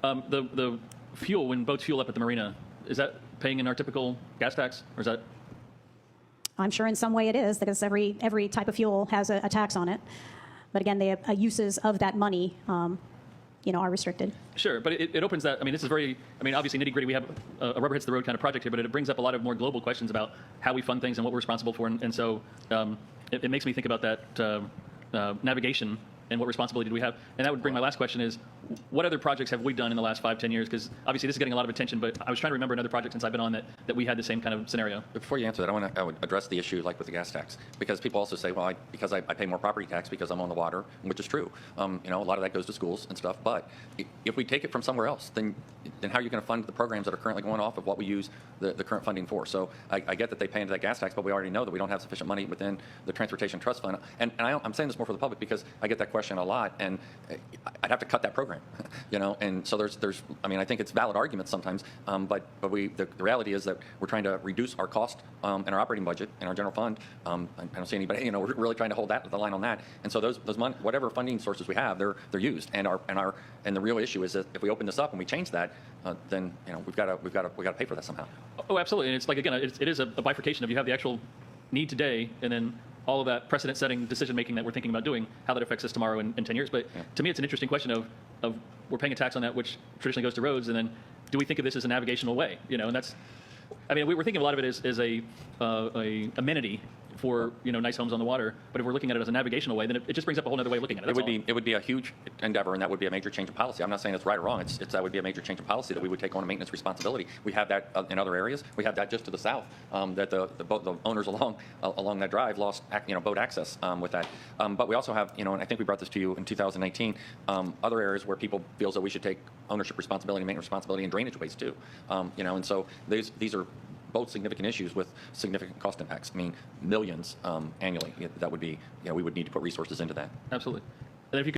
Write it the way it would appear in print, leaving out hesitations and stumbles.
The fuel, when boats fuel up at the marina, is that paying in our typical gas tax, or is that? I'm sure in some way it is, because every type of fuel has a tax on it. But again, the uses of that money, are restricted. Sure, but it opens that. I mean, this is very. I mean, obviously nitty gritty. We have a rubber hits the road kind of project here, but it brings up a lot of more global questions about how we fund things and what we're responsible for, and so it makes me think about that navigation and what responsibility do we have. And that would bring my last question is, what other projects have we done in the last 5-10 years? Because obviously this is getting a lot of attention, but I was trying to remember another project since I've been on that we had the same kind of scenario. Before you answer that, I would address the issue like with the gas tax, because people also say, well, because I pay more property tax because I'm on the water, which is true. A lot of that goes to schools and stuff. But if we take it from somewhere else, then how are you going to fund the programs that are currently going off of what we use the current funding for? So I get that they pay into that gas tax, but we already know that we don't have sufficient money within the Transportation Trust Fund. And I'm saying this more for the public because I get that question a lot, and I'd have to cut that program, And so there's I think it's valid arguments sometimes, but the reality is that we're trying to reduce our cost in our operating budget in our general fund. I don't see anybody, we're really trying to hold the line on that. And so those whatever funding sources we have, they're used. And the real issue is that if we open this up and we change that, then we've got to pay for that somehow. Oh, absolutely. And it's like, again, it is a bifurcation of you have the actual need today, and then all of that precedent-setting decision-making that we're thinking about doing, how that affects us tomorrow in 10 years. But to me, it's an interesting question of we're paying a tax on that, which traditionally goes to roads, and then do we think of this as a navigational way? And that's, we're thinking of a lot of it as a amenity for nice homes on the water. But if we're looking at it as a navigational way, then it just brings up a whole other way of looking at it. It would be a huge endeavor, and that would be a major change of policy. I'm not saying it's right or wrong. That would be a major change of policy that we would take on a maintenance responsibility. We have that in other areas. We have that just to the south, that the owners along that drive lost boat access with that. But we also have and I think we brought this to you in 2018. Other areas where people feel that we should take ownership responsibility, maintenance responsibility, and drainage waste too. And so these are both significant issues with significant cost impacts. Millions annually. That would be, we would need to put resources into that. Absolutely. And if you could